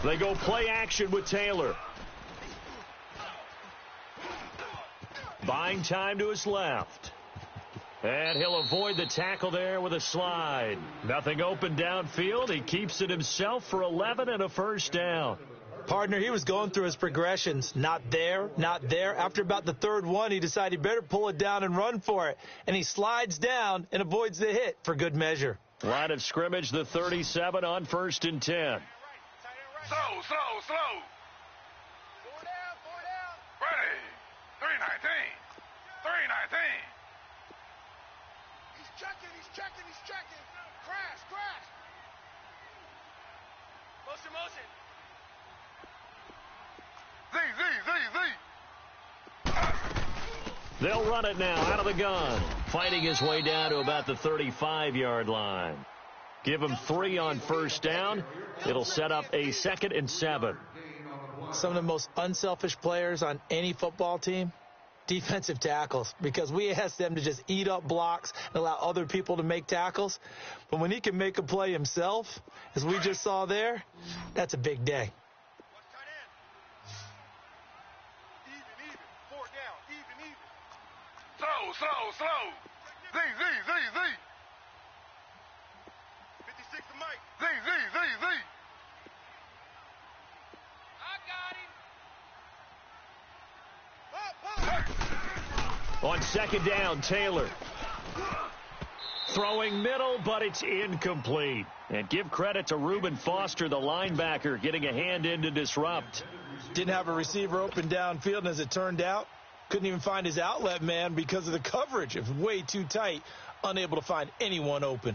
They go play action with Taylor. Buying time to his left. And he'll avoid the tackle there with a slide. Nothing open downfield. He keeps it himself for 11 and a first down. Partner, he was going through his progressions. Not there, not there. After about the third one, he decided he better pull it down and run for it. And he slides down and avoids the hit for good measure. Line of scrimmage, the 37 on 1st and 10. Slow. 4 down. Ready. 319. He's checking. Crash. Motion. Z. They'll run it now out of the gun. Fighting his way down to about the 35-yard line. Give him 3 on first down. It'll set up a 2nd and 7. Some of the most unselfish players on any football team, defensive tackles, because we ask them to just eat up blocks and allow other people to make tackles. But when he can make a play himself, as we just saw there, that's a big day. Slow. Z. 56 to Mike. Z. I got him. On 2nd down, Taylor. Throwing middle, but it's incomplete. And give credit to Reuben Foster, the linebacker, getting a hand in to disrupt. Didn't have a receiver open downfield, and as it turned out, couldn't even find his outlet man because of the coverage. It was way too tight, unable to find anyone open.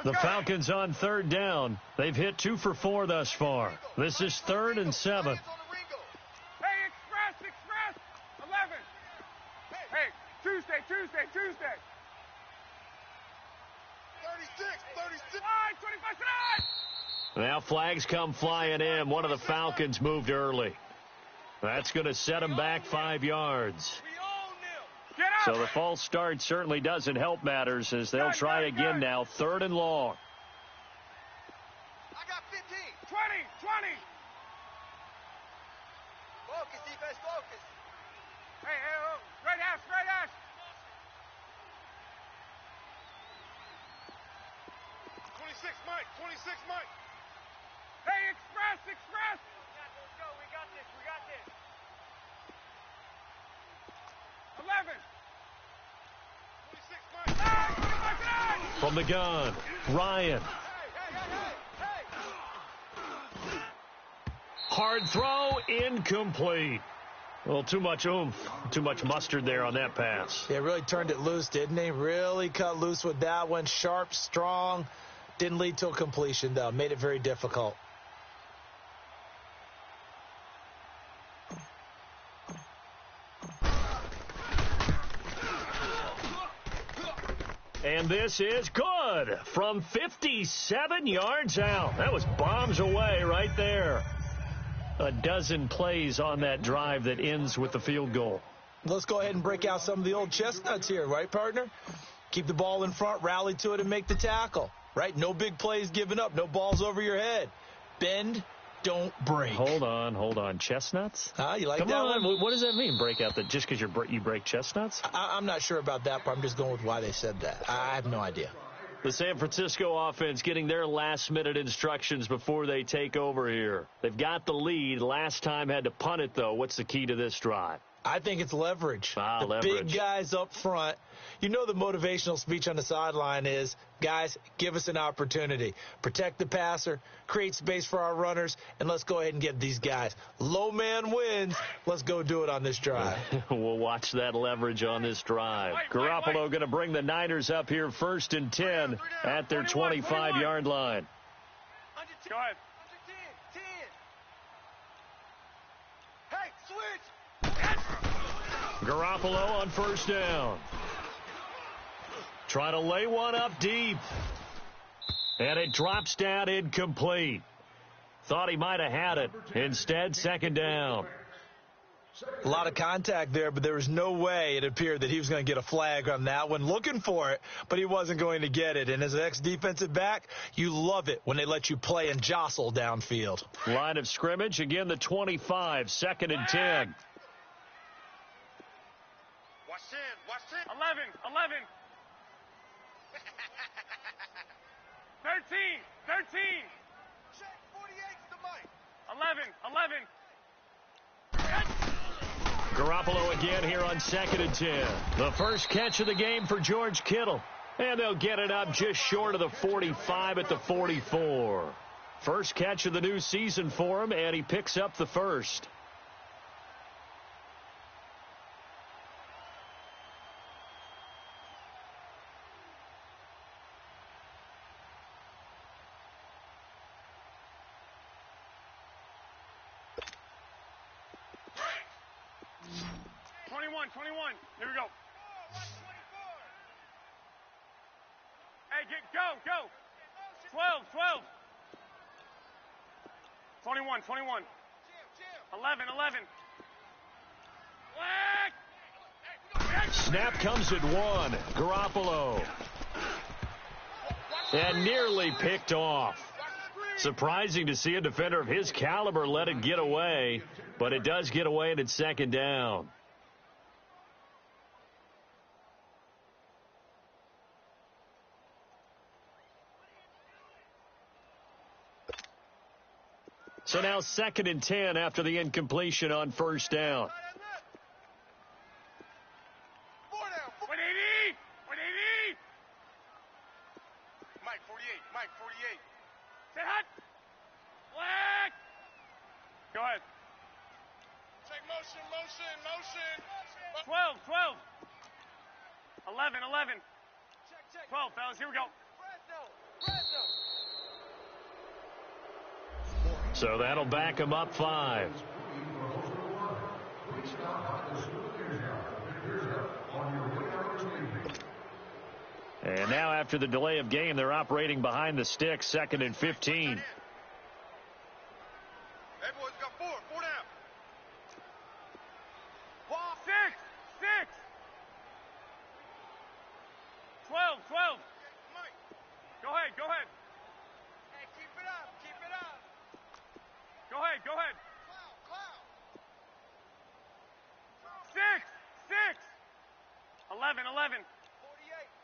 The Falcons on 3rd down. They've hit 2 for 4 thus far. This is 3rd and 7. Hey, Express. 11. Hey, Tuesday. 36. 25 tonight. Now flags come flying in. One of the Falcons moved early. That's going to set them back 5 yards. So the false start certainly doesn't help matters as they'll try again now. 3rd and long. I got 15. 20. Focus, defense, focus. Hey, straight ass. 26 Mike. Hey, Express. Let's go. We got this. 11. 26 Mike. From the gun, Ryan. Hard throw, incomplete. Well, too much oomph, too much mustard there on that pass. Yeah, really turned it loose, didn't he? Really cut loose with that one. Sharp, strong. Didn't lead to a completion, though. Made it very difficult. And this is good from 57 yards out. That was bombs away right there. A dozen plays on that drive that ends with the field goal. Let's go ahead and break out some of the old chestnuts here, right, partner? Keep the ball in front, rally to it, and make the tackle, right? No big plays given up, no balls over your head. Bend, don't break. Hold on. Chestnuts? You like Come that on. one? What does that mean, break out? That just because you break chestnuts? I'm not sure about that, but I'm just going with why they said that. I have no idea. The San Francisco offense getting their last-minute instructions before they take over here. They've got the lead. Last time had to punt it, though. What's the key to this drive? I think it's leverage. The leverage. Big guys up front. You know the motivational speech on the sideline is, guys, give us an opportunity. Protect the passer, create space for our runners, and let's go ahead and get these guys. Low man wins. Let's go do it on this drive. We'll watch that leverage on this drive. Garoppolo going to bring the Niners up here 1st and 10 at their 25-yard line. Go ahead. 10. Hey, switch. Garoppolo on 1st down. Try to lay one up deep. And it drops down incomplete. Thought he might have had it. Instead, 2nd down. A lot of contact there, but there was no way it appeared that he was going to get a flag on that one. Looking for it, but he wasn't going to get it. And as an ex-defensive back, you love it when they let you play and jostle downfield. Line of scrimmage, again the 25, 2nd and 10. Watch 11, 11. 13, 13. Check, 48's the mic. 11, 11. Garoppolo again here on 2nd and 10. The first catch of the game for George Kittle. And they'll get it up just short of the 45 at the 44. First catch of the new season for him, and he picks up the first. Here we go. Hey, go. 12. 21. 11. Snap comes at 1. Garoppolo. And nearly picked off. Surprising to see a defender of his caliber let it get away, but it does get away and it's 2nd down. So now 2nd and 10 after the incompletion on first down. 180. Mike 48. Say hot. Black. Go ahead. Check motion. 12. 11. 12, fellas. Here we go. So that'll back him up 5. And now after the delay of game, they're operating behind the sticks, 2nd and 15. Hey, boys, got 4 down. 6. 12. Go ahead. Hey, keep it up. Go ahead. Cloud. 6. 11.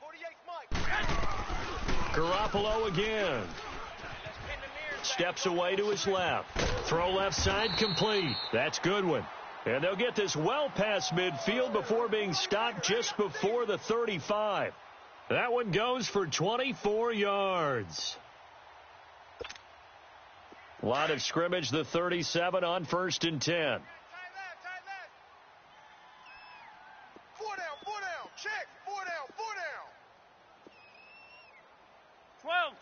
48's Mike. Garoppolo again. Steps away to his left. Throw left side complete. That's Goodwin. And they'll get this well past midfield before being stopped just before the 35. That one goes for 24 yards. Line of scrimmage, the 37 on 1st and 10. Tight left. 4 down. Check. 4 down. 12.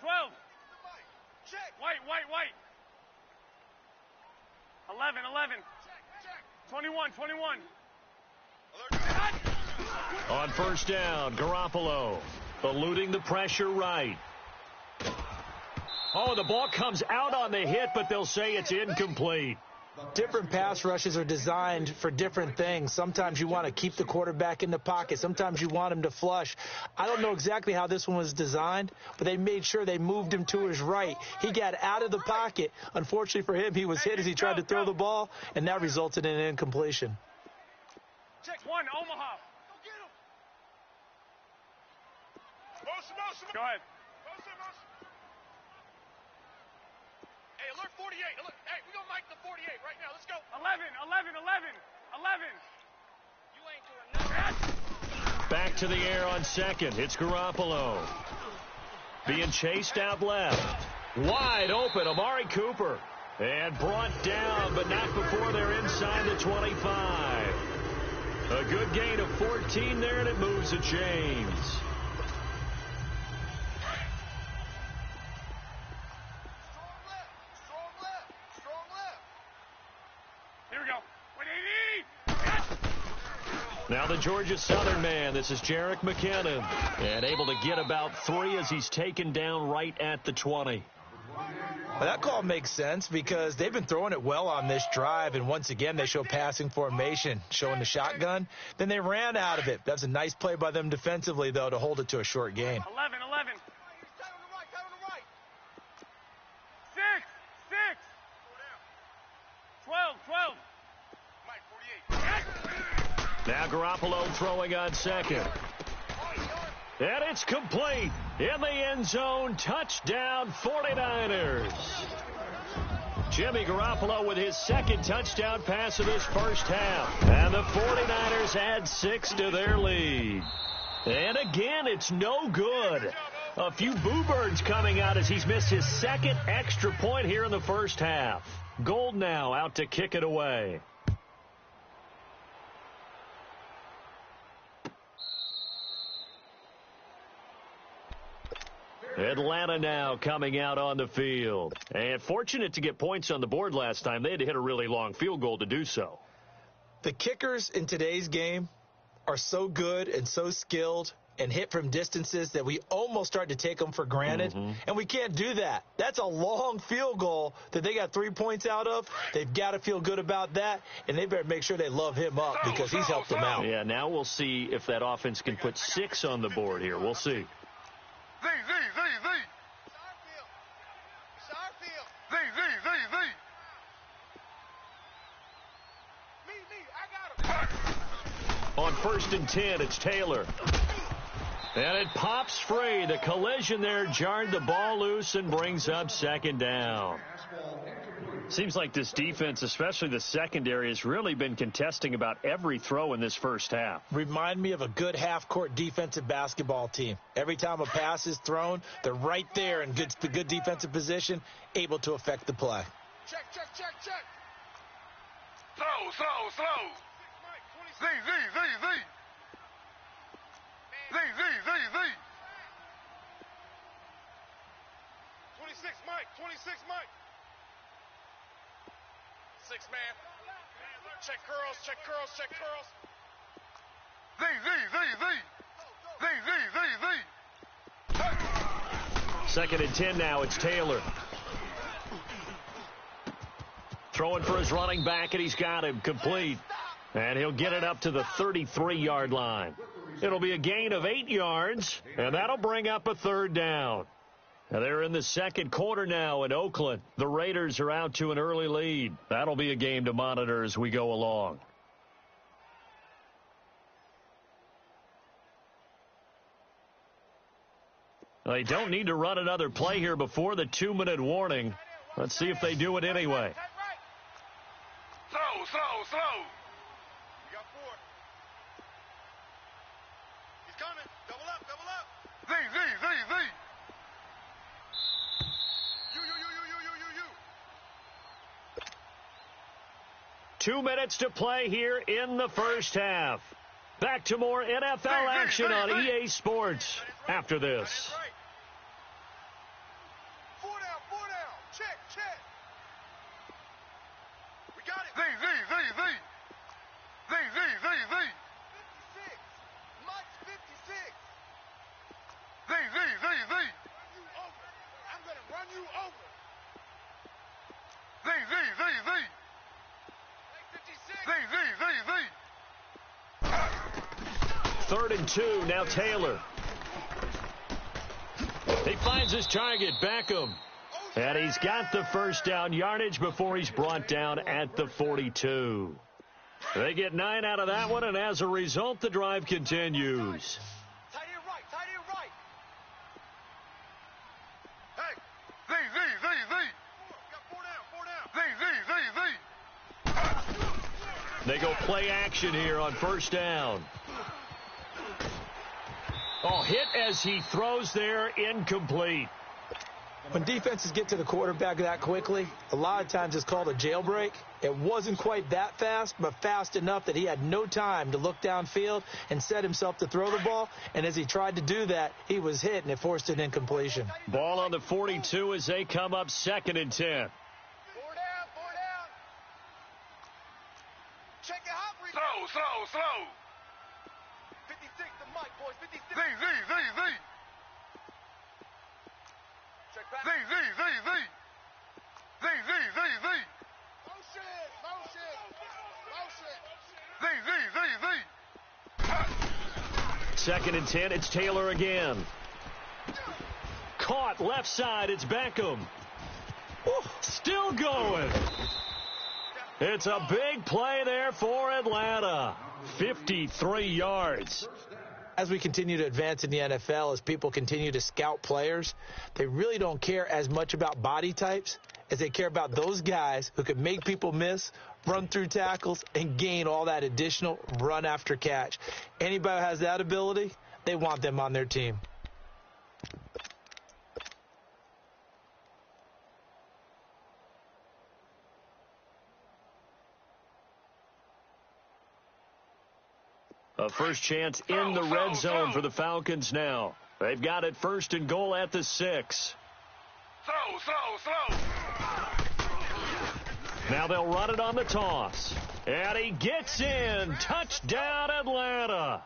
Check. White. 11. Check. 21. On first down, Garoppolo eluding the pressure right. Oh, the ball comes out on the hit, but they'll say it's incomplete. Different pass rushes are designed for different things. Sometimes you want to keep the quarterback in the pocket. Sometimes you want him to flush. I don't know exactly how this one was designed, but they made sure they moved him to his right. He got out of the pocket. Unfortunately for him, he was hit as he tried to throw the ball, and that resulted in an incompletion. Check 1, Omaha. Go get him. Motion. Go ahead. Motion. Hey, alert 48. Hey, we're going to mic the 48 right now. Let's go. 11. You ain't doing nothing. Back to the air on 2nd. It's Garoppolo. Being chased out left. Wide open, Amari Cooper. And brought down, but not before they're inside the 25. A good gain of 14 there, and it moves the chains. Strong left. Here we go. 180. Now the Georgia Southern man. This is Jerick McKinnon. And able to get about 3 as he's taken down right at the 20. Well, that call makes sense because they've been throwing it well on this drive, and once again they show passing formation, showing the shotgun. Then they ran out of it. That's a nice play by them defensively, though, to hold it to a short gain. 11. 6. 12. Mike, 48. Now Garoppolo throwing on second. And it's complete. In the end zone, touchdown 49ers. Jimmy Garoppolo with his second touchdown pass of this first half. And the 49ers add 6 to their lead. And again, it's no good. A few boo birds coming out as he's missed his second extra point here in the first half. Gold now out to kick it away. Atlanta now coming out on the field. And fortunate to get points on the board last time. They had to hit a really long field goal to do so. The kickers in today's game are so good and so skilled and hit from distances that we almost start to take them for granted. And we can't do that. That's a long field goal that they got 3 points out of. They've got to feel good about that, and they better make sure they love him up because he's helped them out. Yeah, now we'll see if that offense can put 6 on the board here. We'll see. On 1st and 10, it's Taylor. And it pops free. The collision there jarred the ball loose and brings up 2nd down. Seems like this defense, especially the secondary, has really been contesting about every throw in this first half. Remind me of a good half-court defensive basketball team. Every time a pass is thrown, they're right there in good defensive position, able to affect the play. Check. Slow. Z. 26, Mike. 6 man. Check curls. Z. 2nd and 10 now. It's Taylor. Throwing for his running back, and he's got him complete. And he'll get it up to the 33-yard line. It'll be a gain of 8 yards, and that'll bring up a 3rd down. And they're in the second quarter now in Oakland. The Raiders are out to an early lead. That'll be a game to monitor as we go along. They don't need to run another play here before the 2-minute warning. Let's see if they do it anyway. Slow. We got 4. He's coming. Double up. Z. You. 2 minutes to play here in the first half. Back to more NFL action on EA Sports after this. 4 down. Check. We got it. Z. 56. Mike's 56. Z. I'm going to run you over. Z. 56. 3rd and 2, now Taylor. He finds his target, Beckham. And he's got the first down yardage before he's brought down at the 42. They get 9 out of that one, and as a result, the drive continues. Tight end right. Hey. Z. Got 4 down. Z. They go play action here on 1st down. Oh, hit as he throws there, incomplete. When defenses get to the quarterback that quickly, a lot of times it's called a jailbreak. It wasn't quite that fast, but fast enough that he had no time to look downfield and set himself to throw the ball. And as he tried to do that, he was hit, and it forced an incompletion. Ball on the 42 as they come up 2nd and 10. 4 down. Check it out. Slow. 56 to Mike, boys. 56. Z. Check Second and 10, it's Taylor again. Caught left side, it's Beckham. Still going. It's a big play there for Atlanta. 53 yards. As we continue to advance in the NFL, as people continue to scout players, they really don't care as much about body types as they care about those guys who can make people miss, run through tackles, and gain all that additional run after catch. Anybody who has that ability, they want them on their team. A first chance in the red zone for the Falcons now. They've got it first and goal at the 6. Slow. Now they'll run it on the toss. And he gets in. Touchdown, Atlanta.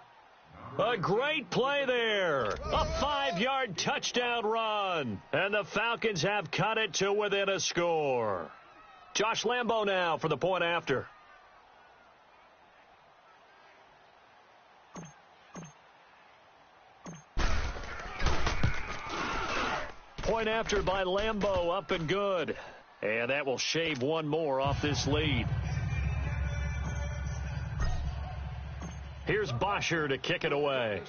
A great play there. A 5-yard touchdown run. And the Falcons have cut it to within a score. Josh Lambo now for the point after. Point after by Lambo, up and good. And that will shave one more off this lead. Here's Bosher to kick it away.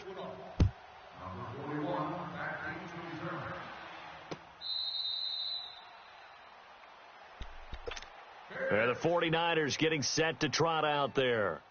And the 49ers getting set to trot out there.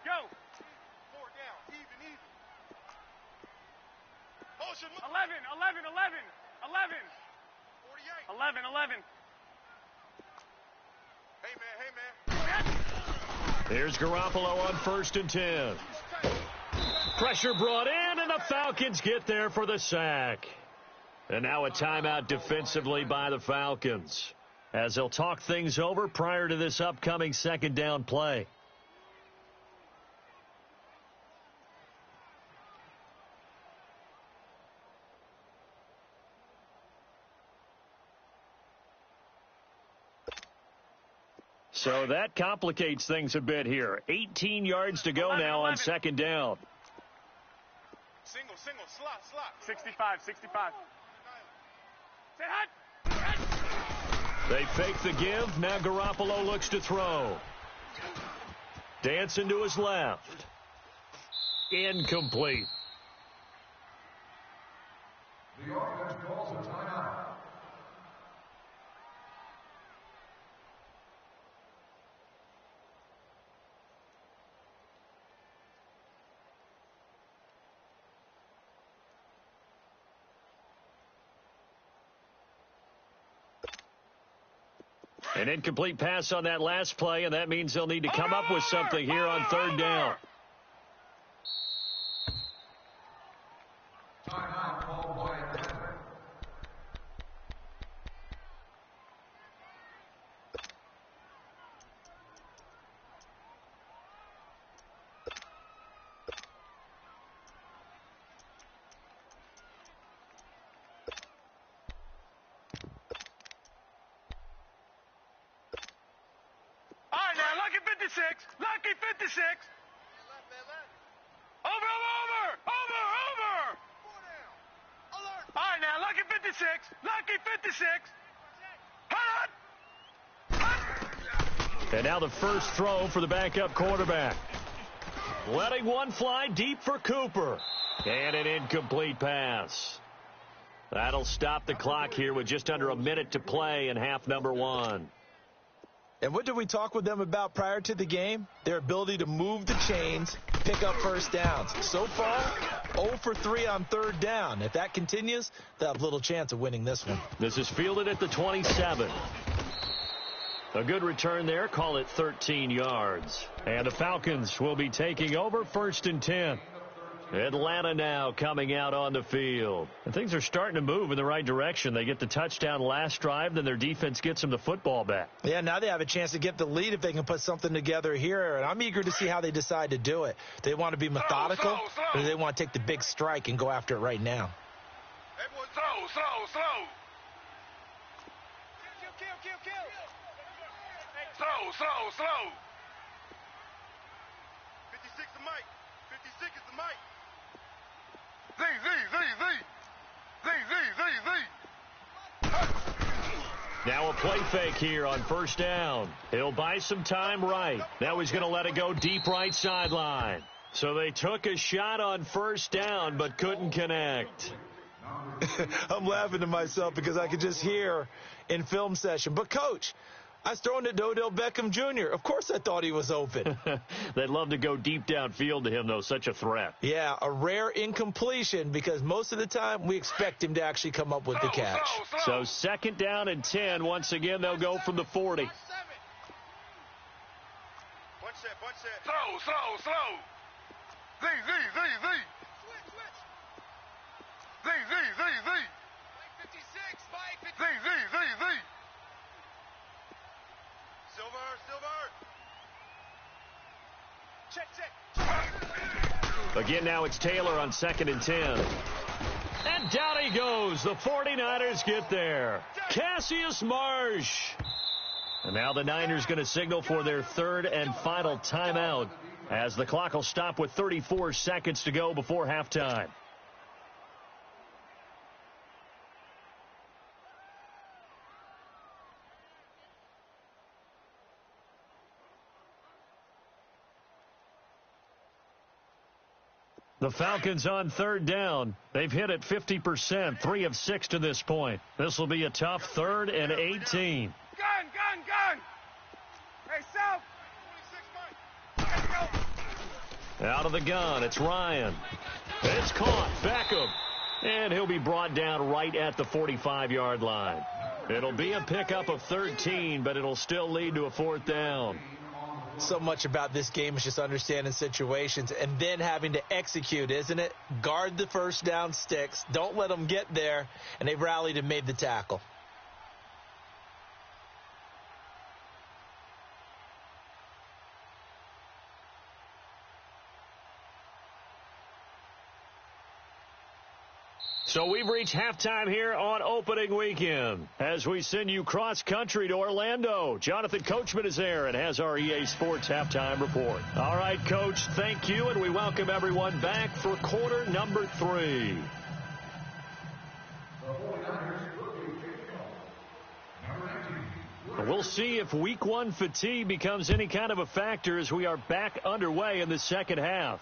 Go. 4 down. Even. 11. 48. 11. Hey, man. Here's Garoppolo on 1st and 10. Pressure brought in, and the Falcons get there for the sack. And now a timeout defensively by the Falcons, as they'll talk things over prior to this upcoming second down play. So that complicates things a bit here. 18 yards to go now on second down. Single, slot. 65. Say hot. They fake the give. Now Garoppolo looks to throw. Dancing to his left. Incomplete. The offense calls a timeout. An incomplete pass on that last play, and that means they'll need to come up with something here on third down. Timeout called by Atlanta. Lucky 56. Over. All right, now, Lucky 56. Hut. And now the first throw for the backup quarterback. Letting one fly deep for Cooper. And an incomplete pass. That'll stop the clock here with just under a minute to play in half number 1. And what did we talk with them about prior to the game? Their ability to move the chains, pick up first downs. So far, 0 for 3 on third down. If that continues, they'll have little chance of winning this one. This is fielded at the 27. A good return there. Call it 13 yards. And the Falcons will be taking over 1st and 10. Atlanta now coming out on the field. And things are starting to move in the right direction. They get the touchdown last drive, then their defense gets them the football back. Yeah, now they have a chance to get the lead if they can put something together here. And I'm eager to see how they decide to do it. Do they want to be methodical, or do they want to take the big strike and go after it right now? Slow. Slow. 56 the mic. 56 is the mic. Now a play fake here on first down. He'll buy some time right. Now he's going to let it go deep right sideline. So they took a shot on first down but couldn't connect. I'm laughing to myself because I could just hear in film session. But, Coach, I was throwing it to Odell Beckham Jr. Of course I thought he was open. They'd love to go deep downfield to him, though. Such a threat. Yeah, a rare incompletion because most of the time we expect him to actually come up with the catch. So second down and 10. Once again, they'll go from the 40. Bunch set. Slow. Z. Silver. Check. Again, now it's Taylor on second and 10. And down he goes. The 49ers get there. Cassius Marsh. And now the Niners going to signal for their third and final timeout as the clock will stop with 34 seconds to go before halftime. The Falcons on third down. They've hit it 50%, 3 of 6 to this point. This will be a tough third and 18. Gun. Hey, South. 26 Mike. Let's go. Out of the gun, it's Ryan. It's caught. Beckham. And he'll be brought down right at the 45-yard line. It'll be a pickup of 13, but it'll still lead to a fourth down. So much about this game is just understanding situations and then having to execute, isn't it? Guard the first down sticks. Don't let them get there. And they've rallied and made the tackle. So we've reached halftime here on opening weekend as we send you cross-country to Orlando. Jonathan Coachman is there and has our EA Sports halftime report. All right, Coach, thank you, and we welcome everyone back for quarter number 3. We'll see if week 1 fatigue becomes any kind of a factor as we are back underway in the second half.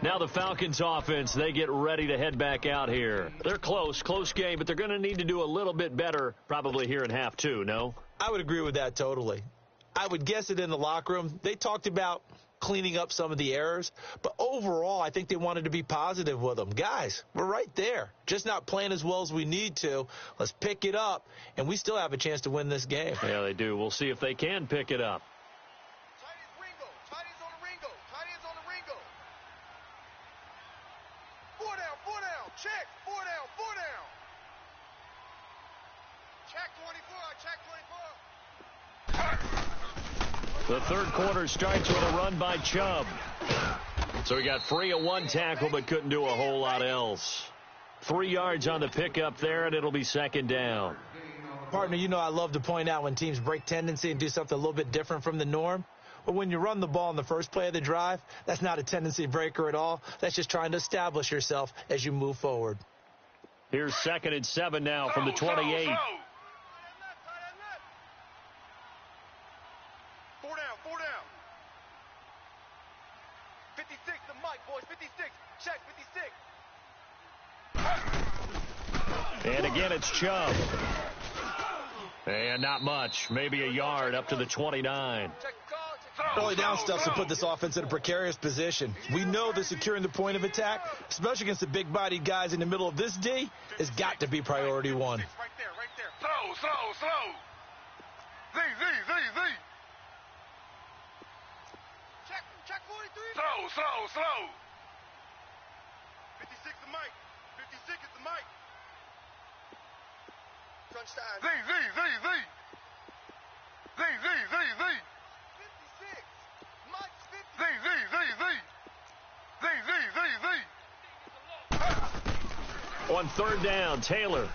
Now the Falcons offense, they get ready to head back out here. They're close game, but they're going to need to do a little bit better probably here in half 2, no? I would agree with that totally. I would guess it in the locker room. They talked about cleaning up some of the errors, but overall I think they wanted to be positive with them. Guys, we're right there. Just not playing as well as we need to. Let's pick it up, and we still have a chance to win this game. Yeah, they do. We'll see if they can pick it up. Check, 4 down. Check 24. The third quarter starts with a run by Chubb. So he got free of 1 tackle but couldn't do a whole lot else. 3 yards on the pickup there, and it'll be second down. Partner, you know I love to point out when teams break tendency and do something a little bit different from the norm. But when you run the ball in the first play of the drive, that's not a tendency breaker at all. That's just trying to establish yourself as you move forward. Here's second and 7 now from the 28. 4 down. 56, the mic, boys. 56. Check, 56. And again, it's Chubb. And not much. Maybe a yard up to the 29. Early down stuff to put this offense in a precarious position. We know that securing the point of attack, especially against the big-bodied guys in the middle of this D, has got to be priority 1. Right there. Slow. Z. Slow. 56 the mic. 56 is the mic. Crunch time. Z. 56. Mike's 56. Z. On third down, Taylor.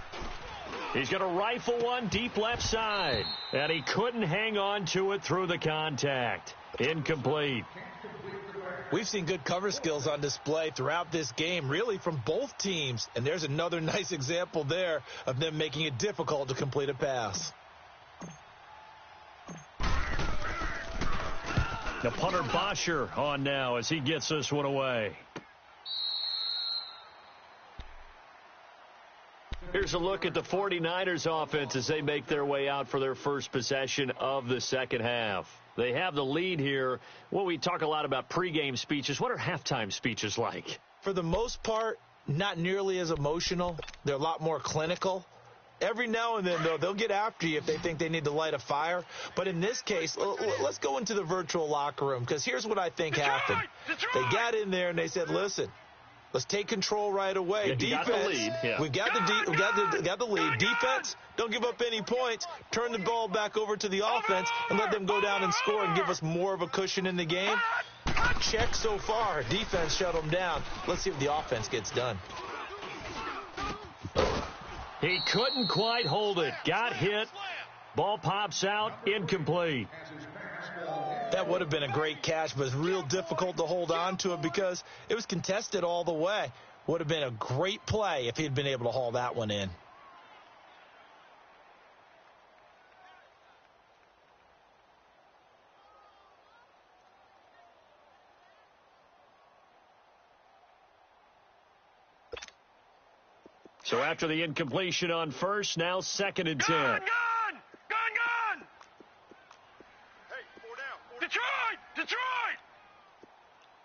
He's going to rifle one deep left side. And he couldn't hang on to it through the contact. Incomplete. We've seen good cover skills on display throughout this game, really from both teams. And there's another nice example there of them making it difficult to complete a pass. The punter Bosher on now as he gets this one away. Here's a look at the 49ers offense as they make their way out for their first possession of the second half. They have the lead here. Well, we talk a lot about pregame speeches. What are halftime speeches like? For the most part, not nearly as emotional. They're a lot more clinical. Every now and then, though, they'll get after you if they think they need to light a fire. But in this case, let's go into the virtual locker room, because here's what I think happened. They got in there and they said, listen, let's take control right away. Yeah, defense, got the lead. Yeah. we've got the lead. Defense, don't give up any points. Turn the ball back over to the offense and let them go down and score and give us more of a cushion in the game. Check so far. Defense shut them down. Let's see what the offense gets done. He couldn't quite hold it. Got hit. Ball pops out. Incomplete. That would have been a great catch, but it's real difficult to hold on to it because it was contested all the way. Would have been a great play if he'd been able to haul that one in. So after the incompletion on first, now 2nd and 10. Gone! Hey, 4 down. Detroit!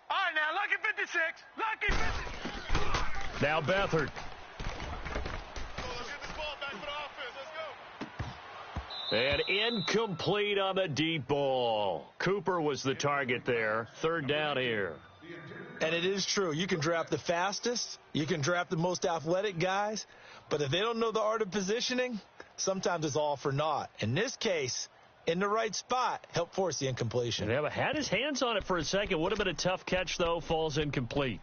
All right, now, lucky 56. Lucky 56. Now Beathard. Let's get this ball back for the offense. Let's go. And incomplete on the deep ball. Cooper was the target there. 3rd down here. And it is true. You can draft the fastest. You can draft the most athletic guys. But if they don't know the art of positioning, sometimes it's all for naught. In this case, in the right spot, helped force the incompletion. Yeah, but had his hands on it for a second. Would have been a tough catch, though. Falls incomplete.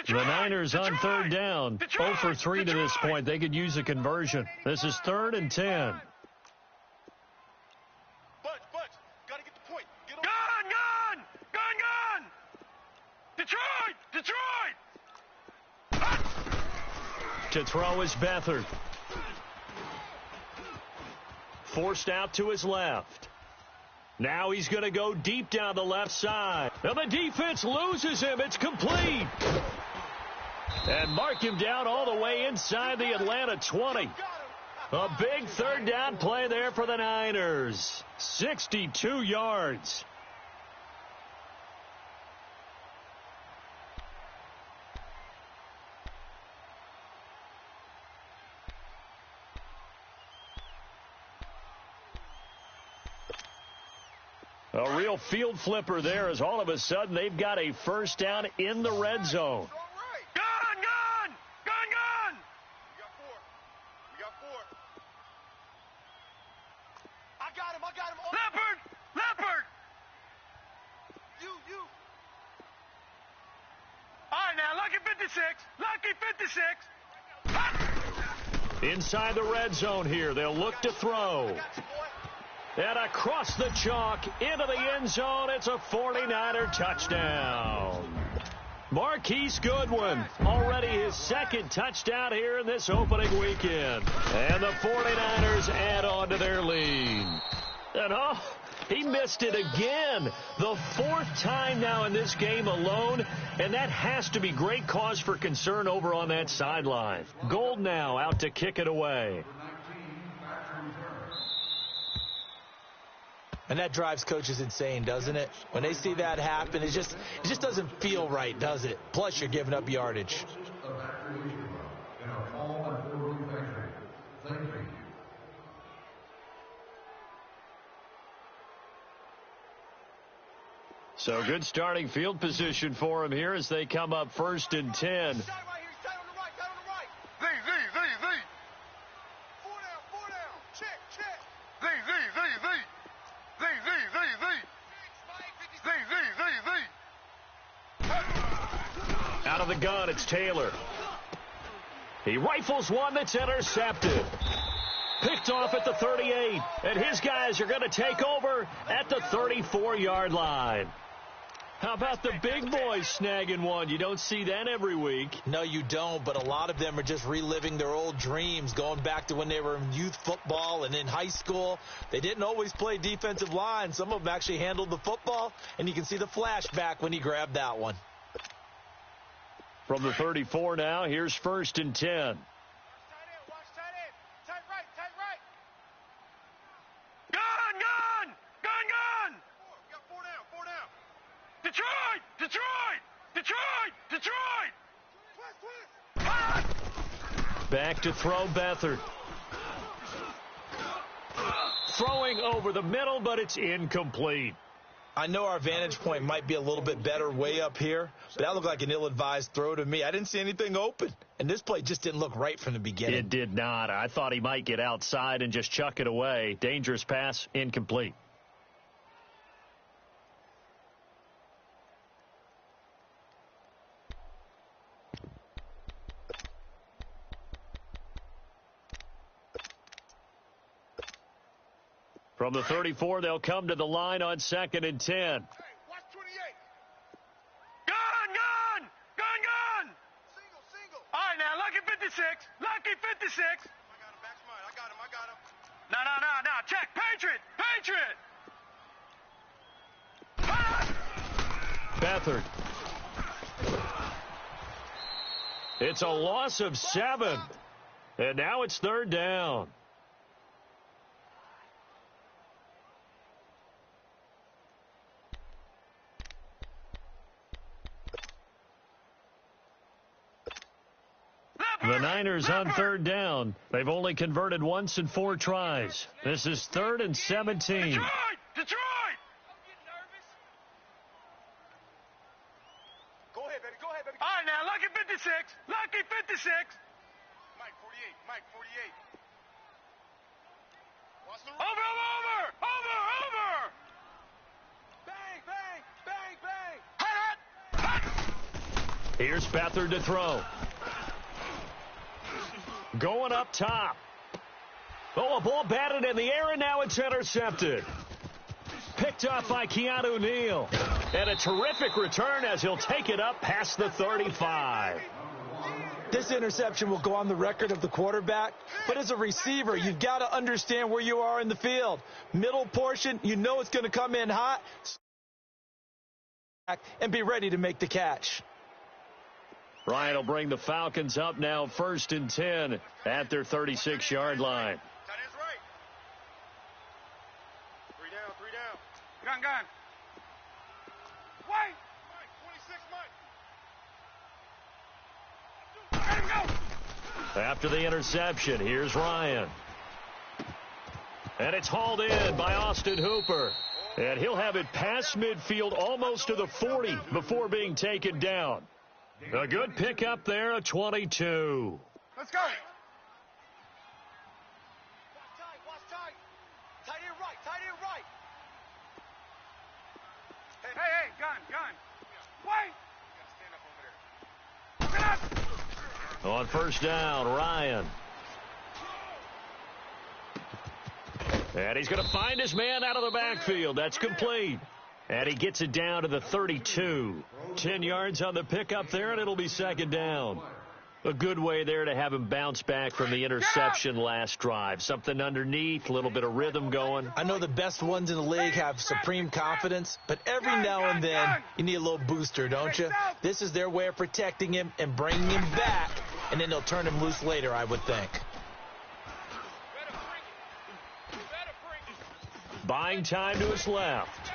The Niners on 3rd down. 0 for 3 to this point. They could use a conversion. This is 3rd and 10. Budge. Gotta get the point. Get on. Gone! Detroit! To throw is Beathard. Forced out to his left. Now he's going to go deep down the left side. And the defense loses him. It's complete. And mark him down all the way inside the Atlanta 20. A big 3rd down play there for the Niners. 62 yards. A real field flipper there as all of a sudden they've got a 1st down in the red zone. Gone! We got 4. I got him. Leopard! You. All right, now, lucky 56. Inside the red zone here. They'll look to throw. And across the chalk into the end zone. It's a 49er touchdown. Marquise Goodwin, already his 2nd touchdown here in this opening weekend. And the 49ers add on to their lead. And he missed it again. The 4th time now in this game alone. And that has to be great cause for concern over on that sideline. Gold now out to kick it away. And that drives coaches insane, doesn't it? When they see that happen, it just doesn't feel right, does it? Plus, you're giving up yardage. So good starting field position for him here as they come up 1st and 10. Z. 4 down. Check. Z. Out of the gun, it's Taylor. He rifles one that's intercepted. Picked off at the 38, and his guys are going to take over at the 34-yard line. How about the big boys snagging one? You don't see that every week. No, you don't, but a lot of them are just reliving their old dreams, going back to when they were in youth football and in high school. They didn't always play defensive line. Some of them actually handled the football, and you can see the flashback when he grabbed that one. From the 34 now, here's 1st and 10. Watch tight end. Tight right. Gun. We got 4 down. Detroit. Twist. Back to throw Beathard. Throwing over the middle, but it's incomplete. I know our vantage point might be a little bit better way up here, but that looked like an ill-advised throw to me. I didn't see anything open, and this play just didn't look right from the beginning. It did not. I thought he might get outside and just chuck it away. Dangerous pass, incomplete. From the 34, they'll come to the line on 2nd and 10. Hey, watch 28. Gun. Single. All right, now, lucky 56. I got him. No. Check. Patriot. Beathard. It's a loss of 7. And now it's 3rd down. The Niners on 3rd down. They've only converted once in 4 tries. This is 3rd and 17. Detroit. Go ahead, baby. All right, now, lucky 56. Mike, 48. Watch the over. Bang. Here's Beathard to throw. Going up top. Oh, a ball batted in the air, and now it's intercepted. Picked off by Keanu Neal. And a terrific return as he'll take it up past the 35. This interception will go on the record of the quarterback, but as a receiver, you've got to understand where you are in the field. Middle portion, you know it's going to come in hot, and be ready to make the catch. Ryan will bring the Falcons up now 1st and 10 at their 36-yard line. Tight end's right. 3 down. Gun. Wait. Mike, 26, Mike. Let him go. After the interception, here's Ryan. And it's hauled in by Austin Hooper. And he'll have it past midfield almost to the 40 before being taken down. A good pickup there, a 22. Let's go. Watch tight. Tight end right. Hey, gun. Wait. Stand up over there. On 1st down, Ryan. And he's going to find his man out of the backfield. That's complete. And he gets it down to the 32. 10 yards on the pickup there, and it'll be 2nd down. A good way there to have him bounce back from the interception last drive. Something underneath, a little bit of rhythm going. I know the best ones in the league have supreme confidence, but every now and then you need a little booster, don't you? This is their way of protecting him and bringing him back, and then they'll turn him loose later, I would think. Buying time to his left.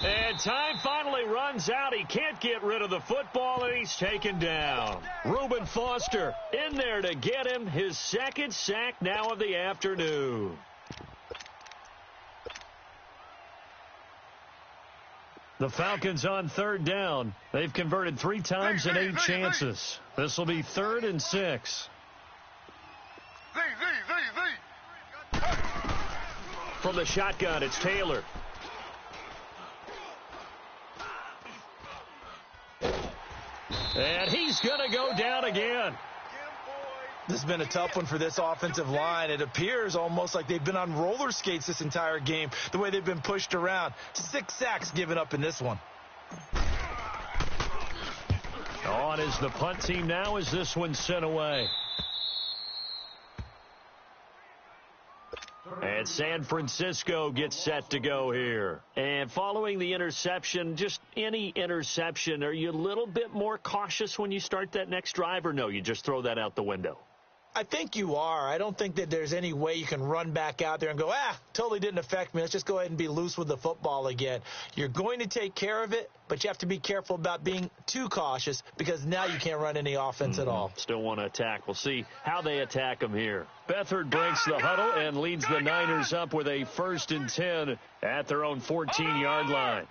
And time finally runs out. He can't get rid of the football, and he's taken down. Reuben Foster in there to get him his 2nd sack now of the afternoon. The Falcons on third down. They've converted 3 times in 8 chances. This will be 3rd and 6. From the shotgun, it's Taylor. And he's going to go down again. This has been a tough one for this offensive line. It appears almost like they've been on roller skates this entire game, the way they've been pushed around. 6 sacks given up in this one. On is the punt team now as this one's sent away. And San Francisco gets set to go here. And following the interception, just any interception, are you a little bit more cautious when you start that next drive, or no, you just throw that out the window? I think you are. I don't think that there's any way you can run back out there and go, totally didn't affect me. Let's just go ahead and be loose with the football again. You're going to take care of it, but you have to be careful about being too cautious because now you can't run any offense at all. Still want to attack. We'll see how they attack them here. Beathard breaks the huddle and leads the Niners up with a 1st and 10 at their own 14-yard line.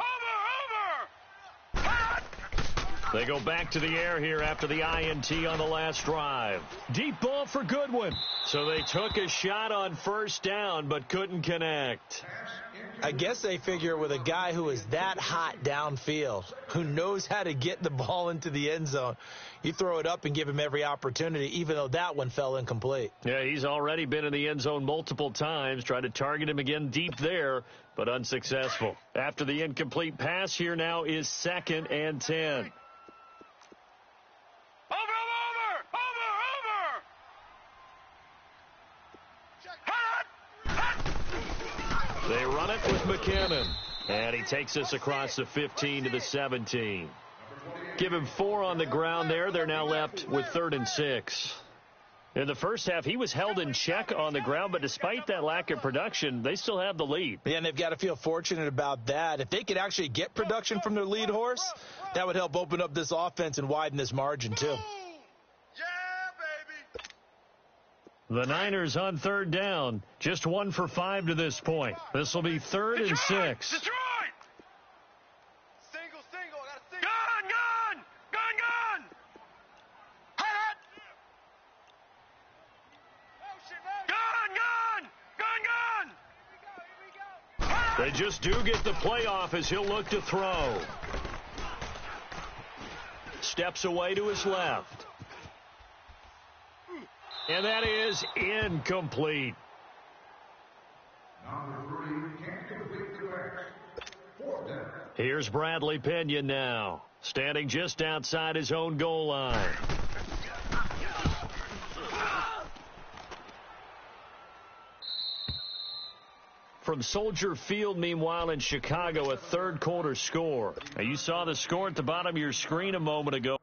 They go back to the air here after the INT on the last drive. Deep ball for Goodwin. So they took a shot on 1st down but couldn't connect. I guess they figure with a guy who is that hot downfield, who knows how to get the ball into the end zone, you throw it up and give him every opportunity, even though that one fell incomplete. Yeah, he's already been in the end zone multiple times. Tried to target him again deep there, but unsuccessful. After the incomplete pass, here now is 2nd and 10. They run it with McKinnon. And he takes us across the 15 to the 17. Give him 4 on the ground there. They're now left with 3rd and 6. In the first half, he was held in check on the ground, but despite that lack of production, they still have the lead. Yeah, and they've got to feel fortunate about that. If they could actually get production from their lead horse, that would help open up this offense and widen this margin, too. The Niners on 3rd down, just 1 for 5 to this point. This will be 3rd and 6. Detroit! Single. Gun! Hot! Gun! They just do get the playoff as he'll look to throw. Steps away to his left. And that is incomplete. Number 3 can't complete the pass. 4th down. Here's Bradley Pinion now, standing just outside his own goal line. From Soldier Field, meanwhile, in Chicago, a 3rd quarter score. Now, you saw the score at the bottom of your screen a moment ago.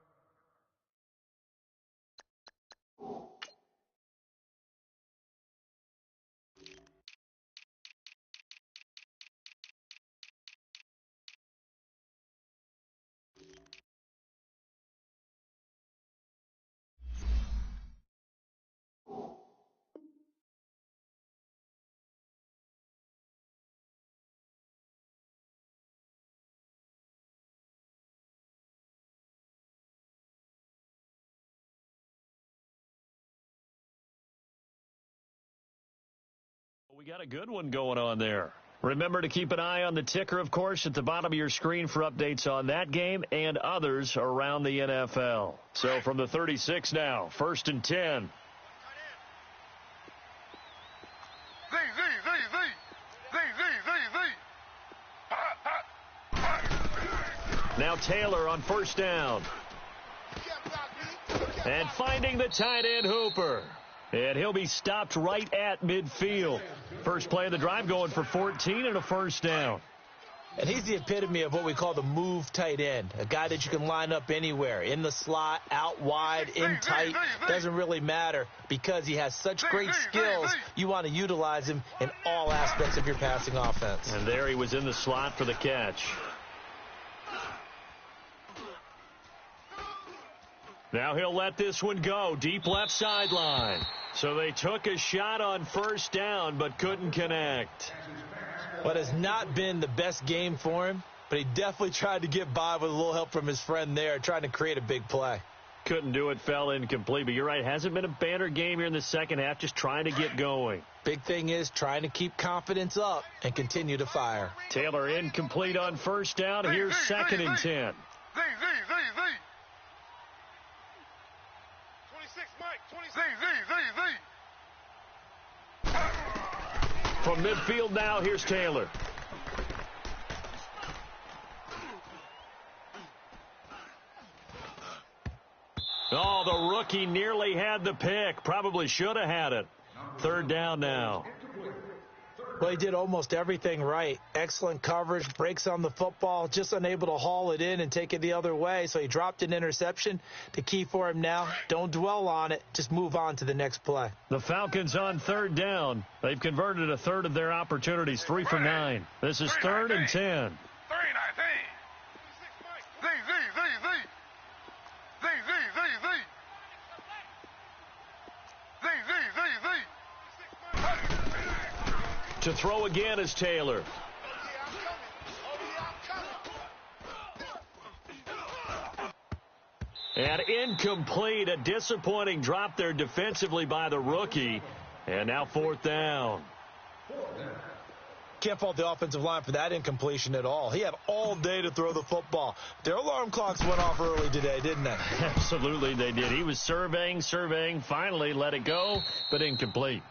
We got a good one going on there. Remember to keep an eye on the ticker, of course, at the bottom of your screen for updates on that game and others around the NFL. So from the 36 now, 1st and 10. Now Taylor on 1st down. And finding the tight end Hooper. And he'll be stopped right at midfield. First play of the drive going for 14 and a 1st down. And he's the epitome of what we call the move tight end, a guy that you can line up anywhere, in the slot, out wide, in tight, doesn't really matter because he has such great skills. You want to utilize him in all aspects of your passing offense. And there he was in the slot for the catch. Now he'll let this one go, deep left sideline. So they took a shot on 1st down but couldn't connect. What has not been the best game for him, but he definitely tried to get by with a little help from his friend there, trying to create a big play. Couldn't do it, fell incomplete. But you're right, hasn't been a banner game here in the second half, just trying to get going. Big thing is trying to keep confidence up and continue to fire. Taylor incomplete on first down. Here's second and 10. Z. 26, Mike. 26. Z. From midfield now, here's Taylor. Oh, the rookie nearly had the pick. Probably should have had it. Third down now. Well, he did almost everything right. Excellent coverage, breaks on the football, just unable to haul it in and take it the other way. So he dropped an interception. The key for him now, don't dwell on it. Just move on to the next play. The Falcons on third down. They've converted a third of their opportunities, 3 for 9. This is third and 10. To throw again is Taylor. And incomplete. A disappointing drop there defensively by the rookie. And now fourth down. Can't fault the offensive line for that incompletion at all. He had all day to throw the football. Their alarm clocks went off early today, didn't they? Absolutely they did. He was surveying, finally let it go, but incomplete.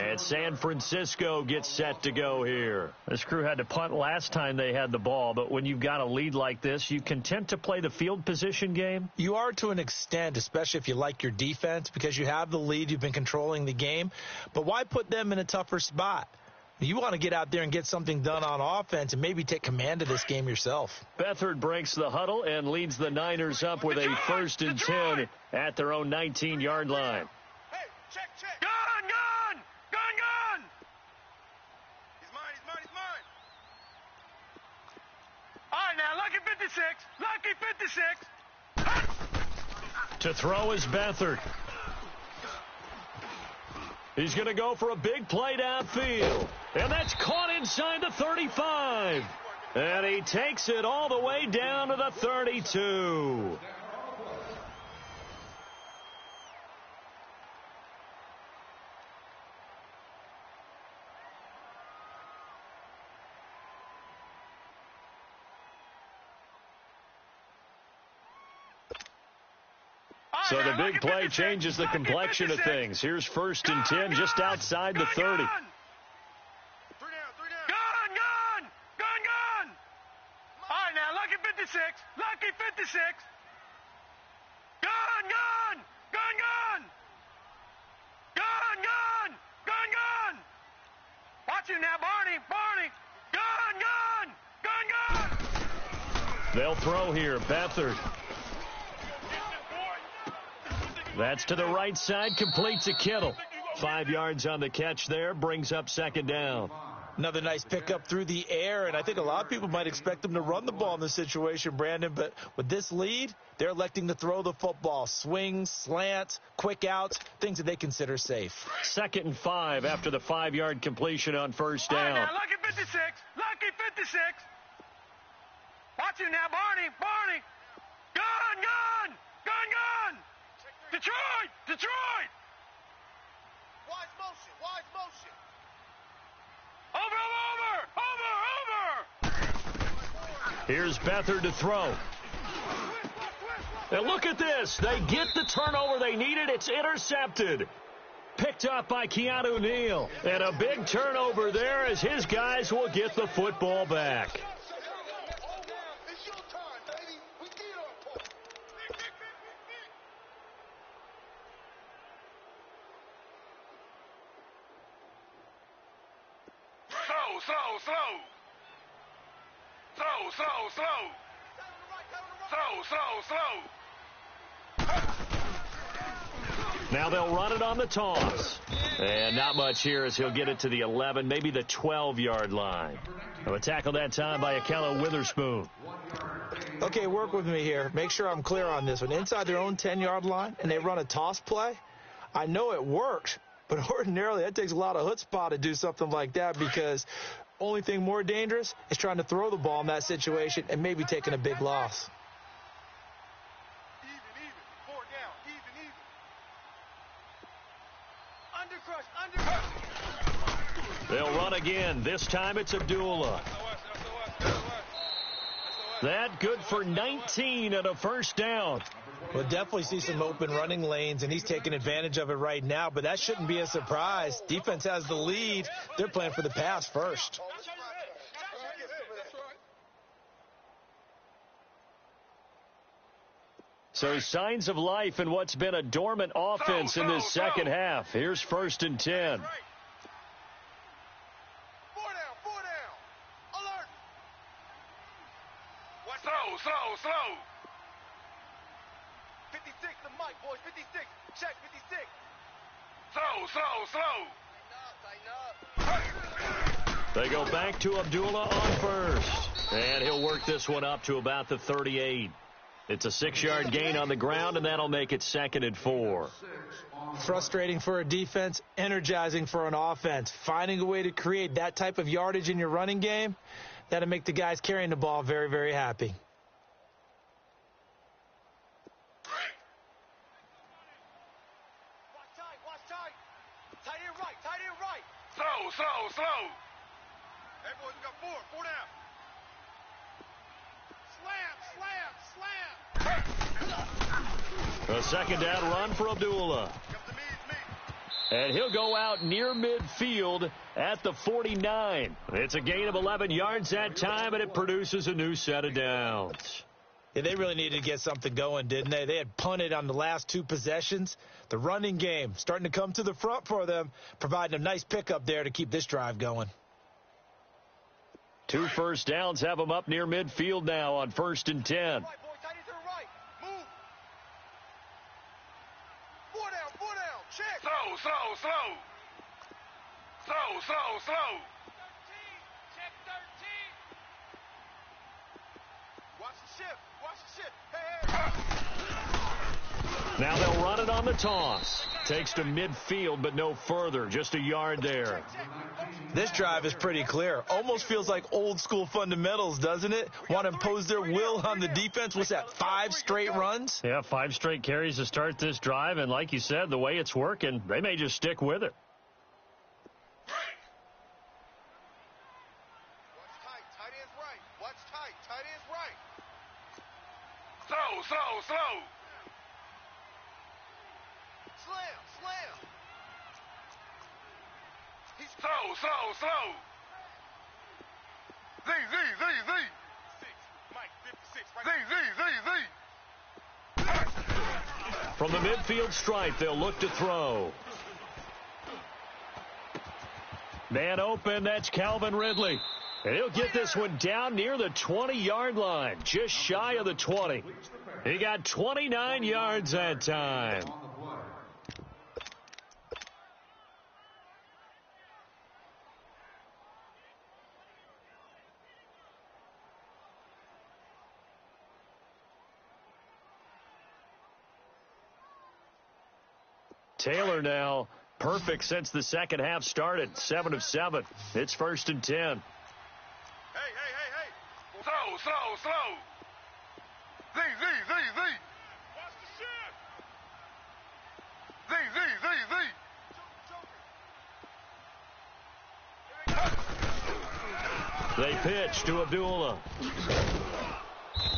And San Francisco gets set to go here. This crew had to punt last time they had the ball, but when you've got a lead like this, you content to play the field position game? You are to an extent, especially if you like your defense, because you have the lead, you've been controlling the game. But why put them in a tougher spot? You want to get out there and get something done on offense and maybe take command of this game yourself. Beathard breaks the huddle and leads the Niners up with a first and 10 at their own 19-yard line. Hey, check. Gun! He's mine. All right, now, lucky 56. To throw is Beathard. He's going to go for a big play downfield. And that's caught inside the 35. And he takes it all the way down to the 32. So the big play changes the complexion of things. Here's first and 10 just outside the 30. Gun! All right, now, lucky 56. Gun! Watch him now, Barney! Gun! They'll throw here, Beathard. That's to the right side, completes a Kittle. 5 yards on the catch there, brings up second down. Another nice pickup through the air, and I think a lot of people might expect them to run the ball in this situation, Brandon, but with this lead, they're electing to throw the football. Swings, slants, quick outs, things that they consider safe. 2nd and 5 after the 5-yard completion on first down. All right, now, lucky 56. Watch him now, Barney! Gun! Detroit! Wise motion! Over! Here's Beathard to throw. And look at this. They get the turnover they needed. It's intercepted. Picked up by Keanu Neal. And a big turnover there as his guys will get the football back. Now they'll run it on the toss. And not much here as he'll get it to the 11, maybe the 12-yard line. A tackle that time by Akello Witherspoon. Okay, work with me here. Make sure I'm clear on this one. Inside their own 10-yard line, and they run a toss play. I know it works, but ordinarily that takes a lot of chutzpah to do something like that because Only thing more dangerous is trying to throw the ball in that situation and maybe taking a big loss. Even. 4 down. Even. Under crush. They'll run again. This time it's Abdullah. That good for 19 and a first down. We'll definitely see some open running lanes, and he's taking advantage of it right now, but that shouldn't be a surprise. Defense has the lead. They're playing for the pass first. So signs of life in what's been a dormant offense in this second half. Here's 1st and 10. 4 down. Alert. Slow. 56, the mic, boys. 56. Check 56. Slow. They go back to Abdullah on first. And he'll work this one up to about the 38. It's a 6-yard gain on the ground, and that'll make it 2nd and 4. Frustrating for a defense, energizing for an offense. Finding a way to create that type of yardage in your running game, that'll make the guys carrying the ball very, very happy. Watch tight. Tight end right. Slow. Hey, boys, we got 4 down. Slam. A 2nd down run for Abdullah. And he'll go out near midfield at the 49. It's a gain of 11 yards that time, and it produces a new set of downs. Yeah, they really needed to get something going, didn't they? They had punted on the last 2 possessions. The running game starting to come to the front for them, providing a nice pickup there to keep this drive going. 2 first downs have them up near midfield now on 1st and 10. Right, boy, tight end to the right. Move. 4 down. Check. Slow. 13. Check 13. Watch the shift. Hey. Now they'll run it on the toss. Takes to midfield, but no further. Just a yard there. This drive is pretty clear. Almost feels like old school fundamentals, doesn't it? Want to impose their will on the defense. What's that, 5 straight runs? Yeah, 5 straight carries to start this drive. And like you said, the way it's working, they may just stick with it. Watch tight. Tight end's right. Watch tight. Tight end's right. Slow. Slam. He's slow. Z. Mike, 56. Right. Z. From the midfield stripe, they'll look to throw. Man open, that's Calvin Ridley. And he'll get this one down near the 20-yard line, just shy of the 20. He got 29 yards that time. Taylor now perfect since the second half started. 7 of 7. It's 1st and 10. Hey. Slow. Z. Watch the shift. Z. They pitch to Abdullah.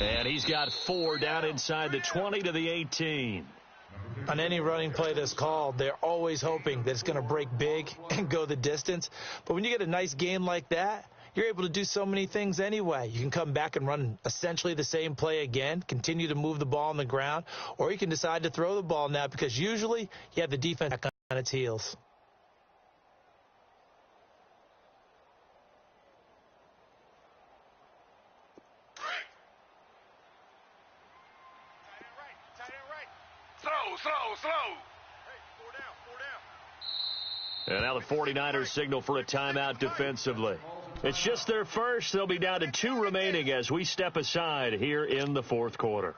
And he's got 4 down inside the 20 to the 18. On any running play that's called, they're always hoping that it's going to break big and go the distance. But when you get a nice game like that, you're able to do so many things anyway. You can come back and run essentially the same play again, continue to move the ball on the ground, or you can decide to throw the ball now because usually you have the defense back on its heels. Slow. Hey, 4 down. And now the 49ers signal for a timeout defensively. It's just their first. They'll be down to 2 remaining as we step aside here in the 4th quarter.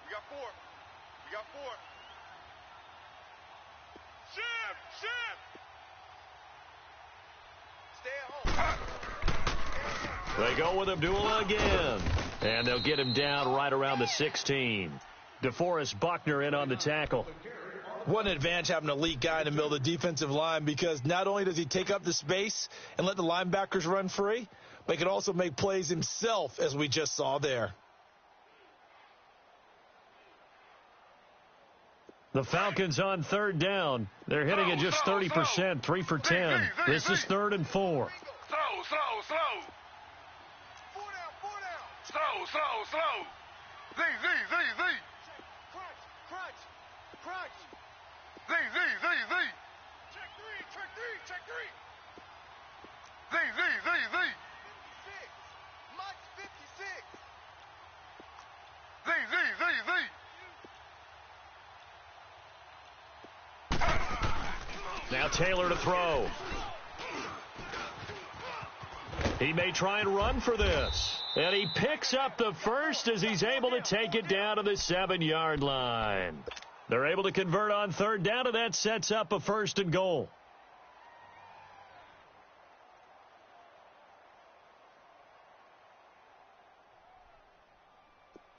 We got 4. They go with Abdullah again. And they'll get him down right around the 16. DeForest Buckner in on the tackle. What an advantage having an elite guy in the middle of the defensive line, because not only does he take up the space and let the linebackers run free, but he can also make plays himself, as we just saw there. The Falcons on third down. They're hitting at just 30%, 3 for 10. This is 3rd and 4. Slow. Z. Crunch. Z. Check three. Z. 56. Mike 56. Z. Now Taylor to throw. He may try and run for this. And he picks up the first as he's able to take it down to the 7-yard line. They're able to convert on third down, and that sets up a 1st and goal.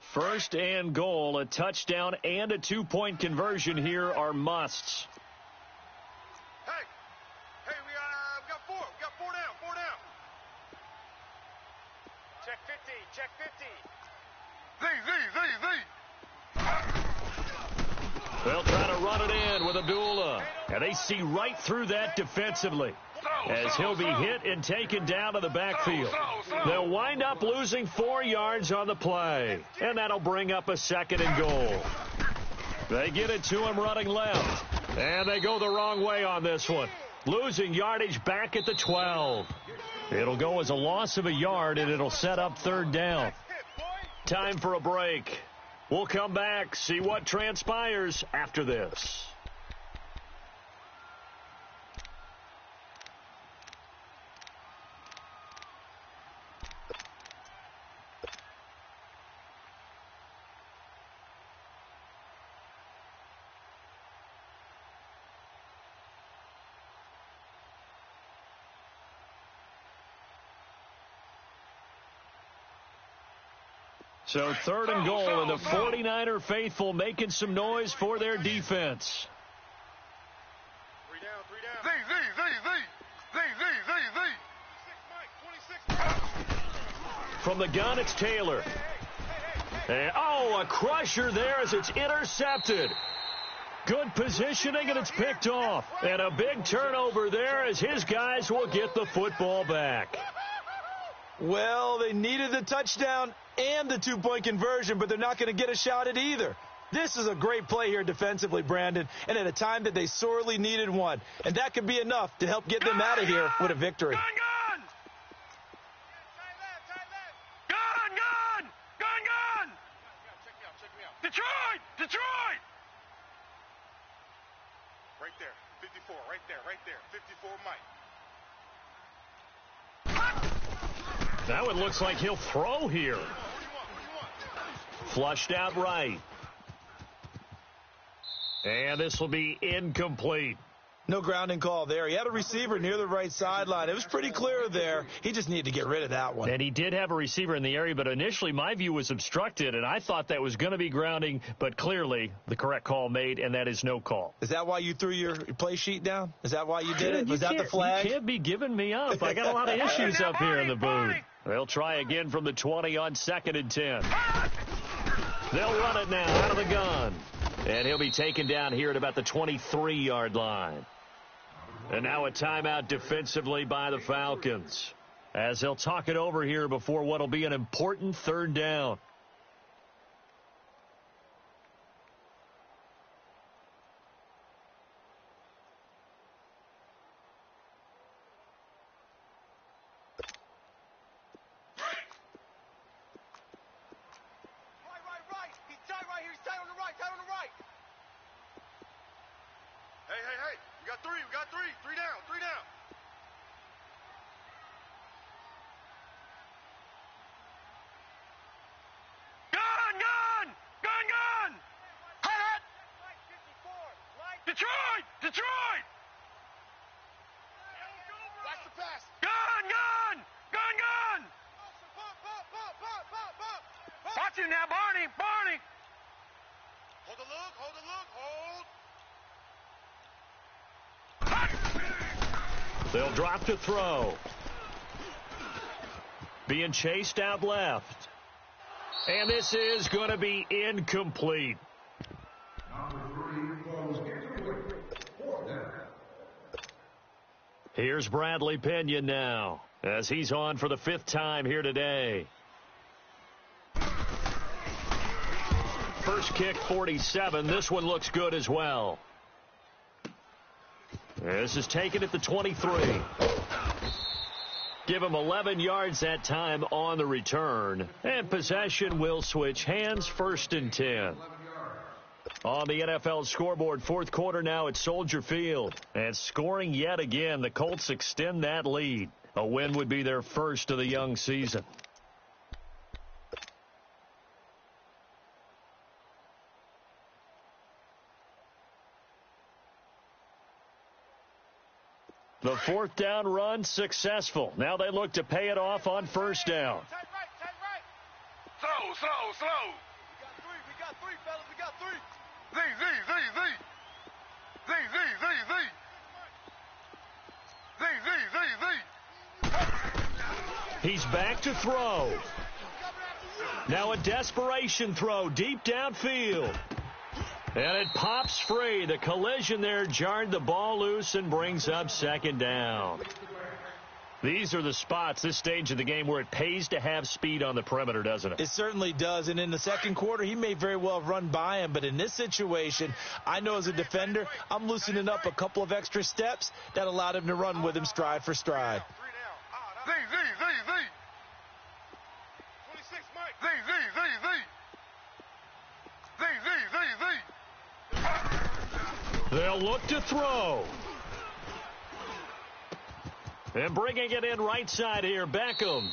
First and goal, a touchdown and a 2-point conversion here are musts. Hey, we got 4. We got 4 down. Check 50. Z. They'll try to run it in with Abdullah. And they see right through that defensively, as he'll be hit and taken down to the backfield. They'll wind up losing 4 yards on the play, and that'll bring up a 2nd and goal. They get it to him running left, and they go the wrong way on this one, losing yardage back at the 12. It'll go as a loss of a yard, and it'll set up 3rd down. Time for a break. We'll come back, see what transpires after this. So 3rd and goal, and the 49er faithful making some noise for their defense. 3 down. Z. From the gun, it's Taylor. And, a crusher there as it's intercepted. Good positioning, and it's picked off. And a big turnover there as his guys will get the football back. Well, they needed the touchdown and the 2-point conversion, but they're not going to get a shot at either. This is a great play here defensively, Brandon, and at a time that they sorely needed one. And that could be enough to help get them out of here with a victory. Gun! Detroit! Right there, 54, right there, 54 Mike. That one looks like he'll throw here. What do you want? Flushed out right. And this will be incomplete. No grounding call there. He had a receiver near the right sideline. It was pretty clear there. He just needed to get rid of that one. And he did have a receiver in the area, but initially my view was obstructed, and I thought that was going to be grounding, but clearly the correct call made, and that is no call. Is that why you threw your play sheet down? Is that why you did it? Was that the flag? You can't be giving me up. I got a lot of issues up here in the booth. They'll try again from the 20 on 2nd and 10. They'll run it now out of the gun. And he'll be taken down here at about the 23-yard line. And now a timeout defensively by the Falcons, as they'll talk it over here before what will be an important 3rd down. Right. He's tight right here. He's tight on the right. Hey. We got 3. 3 down. Gun! Hot! Detroit! Watch him now, Barney. Barney. Hold the look. Hold the look. Hold. They'll drop to throw. Being chased out left. And this is going to be incomplete. Here's Bradley Pinion now, as he's on for the 5th time here today. First kick, 47. This one looks good as well. This is taken at the 23. Give him 11 yards that time on the return. And possession will switch hands, 1st and 10. On the NFL scoreboard, 4th quarter now at Soldier Field. And scoring yet again, the Colts extend that lead. A win would be their first of the young season. The 4th down run successful. Now they look to pay it off on 1st down. Tight right. Slow. We got three, fellas. We got three. Z. He's back to throw. Now a desperation throw deep downfield. And it pops free. The collision there jarred the ball loose and brings up 2nd down. These are the spots, this stage of the game, where it pays to have speed on the perimeter, doesn't it? It certainly does. And in the 2nd quarter, he may very well have run by him. But in this situation, I know as a defender, I'm loosening up a couple of extra steps that allowed him to run with him stride for stride. Z. 26, Mike. Z. They'll look to throw. And bringing it in right side here, Beckham.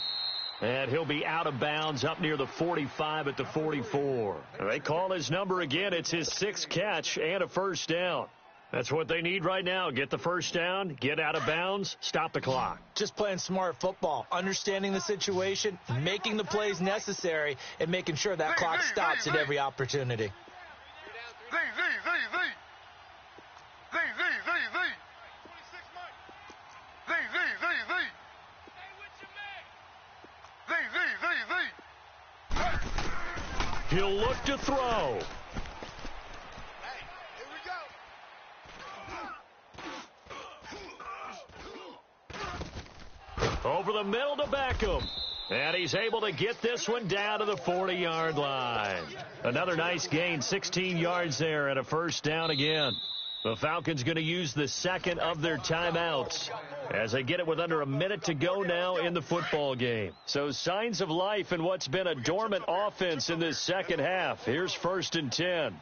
And he'll be out of bounds up near the 45 at the 44. They call his number again. It's his 6th catch and a 1st down. That's what they need right now. Get the 1st down, get out of bounds, stop the clock. Just playing smart football, understanding the situation, making the plays necessary, and making sure that clock stops at every opportunity. Z. He'll look to throw. Over the middle to Beckham. And he's able to get this one down to the 40-yard line. Another nice gain, 16 yards there and a 1st down again. The Falcons going to use the 2nd of their timeouts as they get it with under a minute to go now in the football game. So signs of life in what's been a dormant offense in this 2nd half. Here's 1st and 10.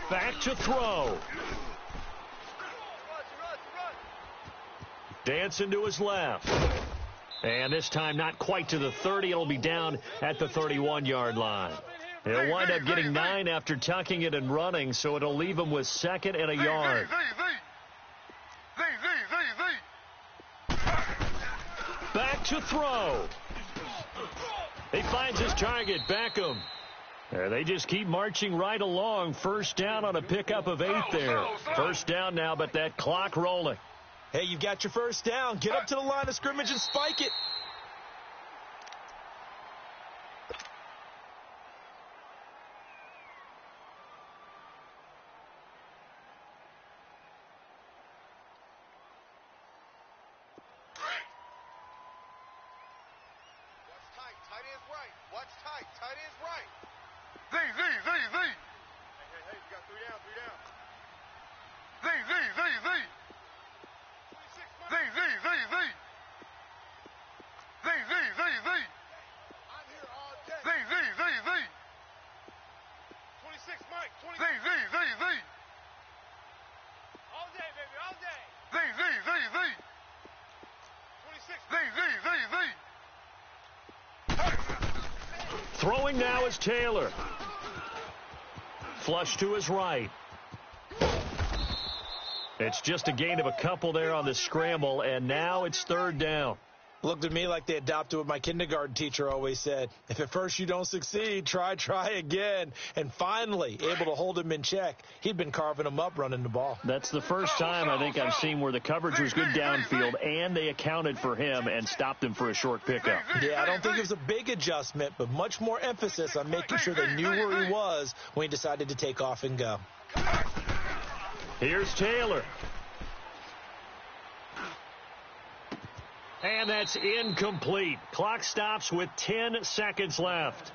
Back to throw. Dancing to his left. And this time not quite to the 30. It'll be down at the 31-yard line. He'll wind up getting 9 after tucking it and running, so it'll leave him with 2nd and a yard. Back to throw. He finds his target, Beckham. They just keep marching right along. 1st down on a pickup of 8 there. 1st down now, but that clock rolling. Hey, you've got your 1st down. Get up to the line of scrimmage and spike it. Tight end's right. Watch tight. Tight end's right. Z. Hey, you got 3 down. Z. Z. I'm here all day. Z. 26, Mike. 26. Z. All day, baby, all day. Z. 26. Z. Throwing now is Taylor. Flush to his right. It's just a gain of a couple there on the scramble, and now it's third down. Looked at me like they adopted what my kindergarten teacher always said. If at first you don't succeed, try again. And finally, able to hold him in check. He'd been carving him up running the ball. That's the first time I think I've seen where the coverage was good downfield, and they accounted for him and stopped him for a short pickup. Yeah, I don't think it was a big adjustment, but much more emphasis on making sure they knew where he was when he decided to take off and go. Here's Taylor. And that's incomplete. Clock stops with 10 seconds left.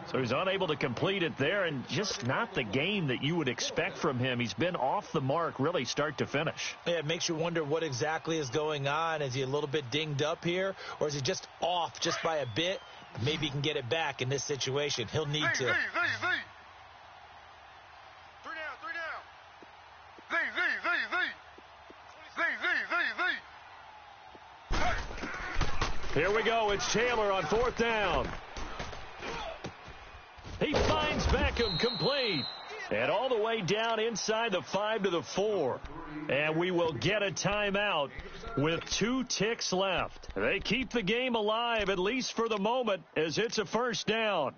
So he's unable to complete it there, and just not the game that you would expect from him. He's been off the mark really start to finish. Yeah, it makes you wonder what exactly is going on. Is he a little bit dinged up here, or is he just off just by a bit? Maybe he can get it back in this situation. He'll need to. 3 down. Here we go. It's Taylor on fourth down. He finds Beckham complete. And all the way down inside the 5 to the 4. And we will get a timeout with 2 ticks left. They keep the game alive, at least for the moment, as it's a first down.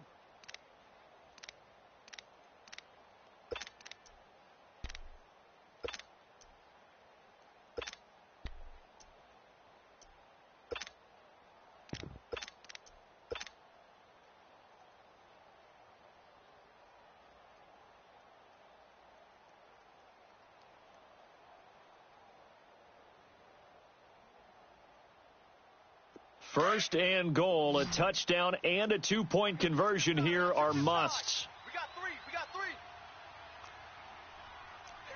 First and goal, a touchdown and a 2-point conversion here are musts. We got 3. Here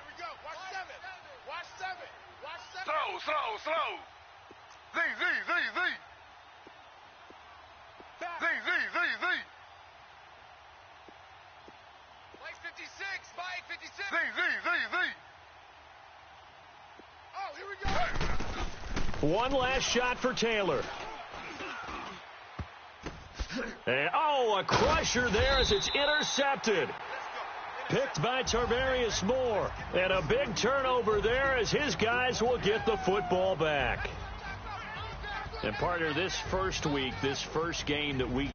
we go. Watch 7. Slow. Z. Mike 56. Z. Oh, here we go. One last shot for Taylor. And, a crusher there as it's intercepted. Picked by Tarvarius Moore. And a big turnover there as his guys will get the football back. And partner, this first week, this first game that we